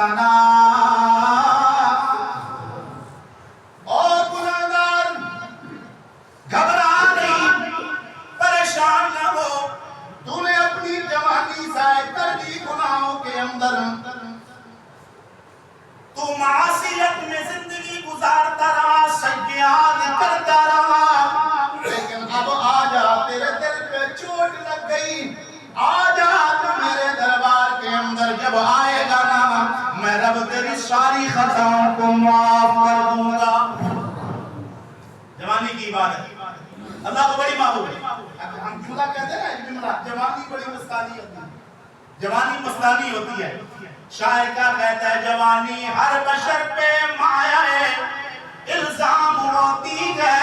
انفسنا، اور گناہگار گھبرا نہیں، پریشان نہ ہو، تو نے اپنی جوانی ضائع کر دی گناہوں کے اندر، تو معصیت میں زندگی گزارتا رہا، سیئات کرتا رہا، لیکن اب آجا، تیرے دل پہ چوٹ لگ گئی، آجا تو میرے دربار کے اندر جب آئے گا نا، میں رب تیری ساری خطاؤں کو معاف کر دوں گا۔ جوانی کی عبادت اللہ کو بڑی محبوب ہے۔ ہم جملہ کہتے ہیں نا، جملہ جوانی بڑی مستانی ہوتی ہے، جوانی مستانی ہوتی ہے۔ شاعر کیا کہتا ہے؟ جوانی ہر بشر پہ مایہ الزام ہوتی ہے،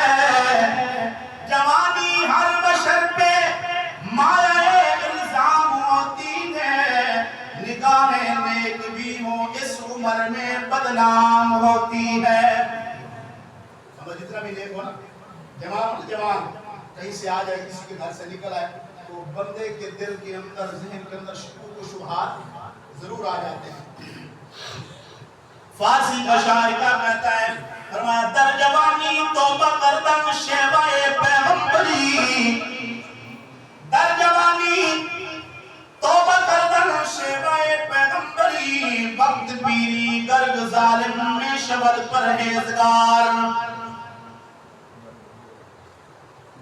جوانی ہر بشر پہ مایہ الزام ہوتی ہے، نگاہ نیک بھی ہوں اس عمر میں بدنام ہوتی ہے۔ جتنا بھی نیک ہو نا، جوان کہیں سے آ جائے، کسی کے گھر سے نکل آئے، تو بندے کے دل کے اندر، ذہن کے اندر شکوک و شبہات ضرور آ جاتے ہیں۔ فارسی کا شاعر کیا کہتا ہے؟ فرمایا در جوانی توبہ کردم شیوہ پیغمبری، در جوانی توبہ کردم شیوہ پیغمبری، وقت پیری گرگ ظالم میں شبد پرہیزگار۔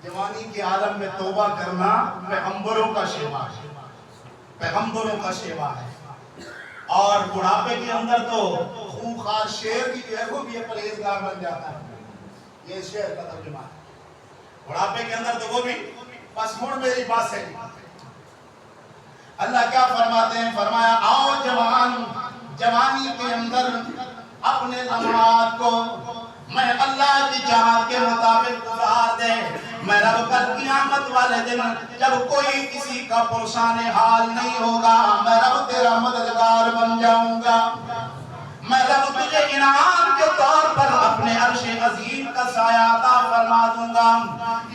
جوانی کے عالم میں توبہ کرنا پیغمبروں کا شیوا ہے، پیغمبروں کا شیوا ہے، اور بڑھاپے کے اندر تو خونخوار شیر بھی جو ہے وہ بھی پرہیزگار بن جاتا ہے۔ یہ شعر کا ترجمہ ہے، بڑھاپے کے اندر تو وہ بھی بس مڑ میری بات سے۔ اللہ کیا فرماتے ہیں؟ فرمایا آؤ جوان، جوانی کے اندر اپنے لمحات کو میں اللہ کی چاہت کے مطابق گزار دے، میں رب کل قیامت والے دن جب کوئی کسی کا پرسان حال نہیں ہوگا، میں رب تیرا مددگار بن جاؤں گا، میں رب تجھے انعام کے طور پر اپنے عرش عظیم کا سایہ عطا فرما دوں گا۔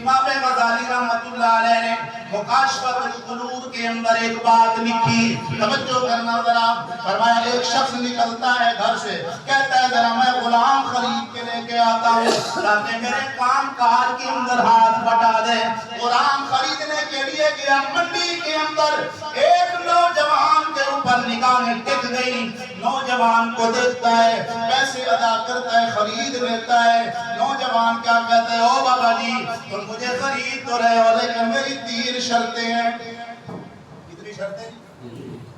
امام غزالی رحمۃ اللہ علیہ نے مکاشفۃ القلوب کے اندر ایک بات لکھی، توجہ کرنا ذرا۔ فرمایا ایک شخص نکلتا ہے گھر سے، کہتا ہے ذرا میں غلام خرید کے لے کے آتا ہوں تاکہ میرے کام کار کے اندر ہاتھ بٹا دے۔ غلام خریدنے کے لیے گیا، منڈی کے اندر ایک نوجوان کے اوپر نگاہیں ٹک گئی، نوجوان کو دیکھتا ہے، پیسے ادا کرتا ہے، خرید لیتا ہے۔ نوجوان کیا کہتا ہے؟ او بابا جی تم مجھے خرید تو رہے ہو، لیکن میری 3 شرطیں ہیں۔ کتنی شرطیں؟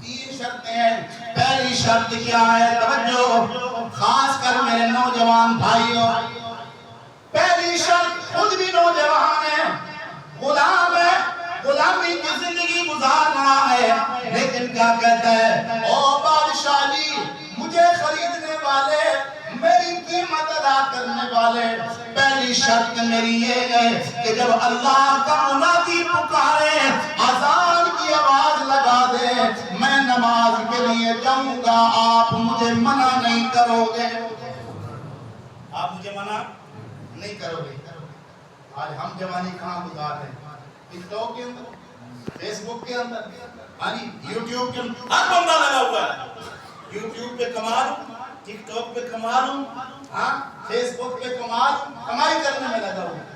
3 شرطیں ہیں۔ پہلی شرط کیا ہے؟ توجہ، خاص کر میرے نوجوان بھائیوں، پہلی شرط، خود بھی نوجوان ہے، غلام ہے، غلامی کی زندگی گزار رہا ہے، لیکن کیا کہتا ہے؟ او بادشاہ جی مجھے خریدنے والے، میری قیمت ادا کرنے والے، پہلی شرط میری یہ ہے کہ جب اللہ کا منادی پکارے، اذان کی آواز لگا دے، میں نماز کے لیے جاؤں گا، آپ مجھے منع نہیں کرو گے، آپ مجھے منع نہیں کرو گے۔ آج ہم جوانی کہاں گزار رہے ہیں؟ ٹک ٹاک کے اندر، فیس بک کے اندر، یوٹیوب کے اندر، ہر بندہ لگا ہوا ہے، یوٹیوب پہ کما لوں، ٹک ٹاک پہ کما لوں، فیس بک پہ کمائی کرنے میں لگا ہوا ہے۔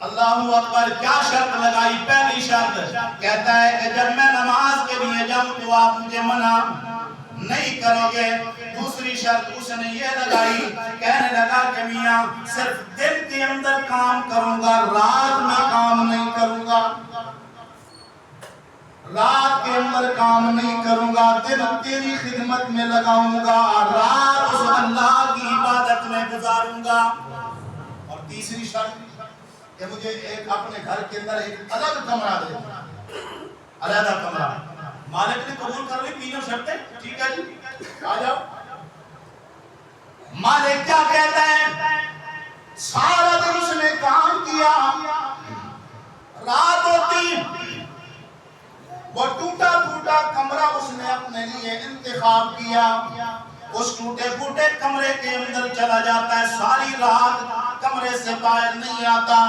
اللہ اکبر، کیا شرط لگائی؟ پہلی شرط کہتا ہے کہ جب میں نماز کے لیے جاؤں تو آپ مجھے منع نہیں کرو گے۔ دوسری شرط اس نے یہ لگائی، کہنے لگا کہ میاں صرف دن کے اندر کام کروں گا، رات میں کام نہیں کروں گا، رات کے اندر کام نہیں کروں گا، دن تیری خدمت میں لگاؤں گا، رات اس اللہ کی عبادت میں گزاروں گا۔ اور تیسری شرط کہ مجھے ایک اپنے گھر کے اندر ایک الگ کمرہ دے، علیحدہ کمرہ۔ مالک نے قبول کر لی تینوں شرطیں، ٹھیک ہے جی آ جاؤ۔ مالک کیا کہتا ہے؟ سارا دن اس نے کام کیا، رات ہوتی، وہ ٹوٹا پھوٹا کمرہ اس نے اپنے لیے انتخاب کیا، اس ٹوٹے پھوٹے کمرے کے اندر چلا جاتا ہے، ساری رات کمرے سے باہر نہیں آتا۔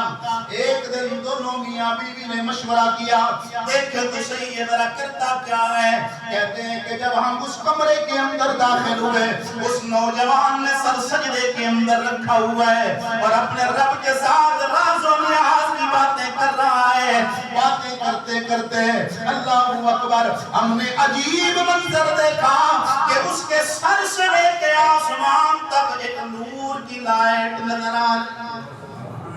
ایک دن دونوں میاں بیوی نے مشورہ کیا، دیکھیں تو صحیح یہ ذرا کرتا کیا ہے۔ کہتے ہیں کہ جب ہم اس کمرے کے اندر داخل ہوئے، اس نوجوان نے سر سجدے کے اندر رکھا ہوا ہے اور اپنے رب کے ساتھ راز و نیاز کی باتیں کر رہا ہے۔ باتیں کرتے کرتے اللہ اکبر، ہم نے عجیب منظر دیکھا کہ اس کے سر سے لے کے آسمان تک ایک نور کی لائٹ نظر آ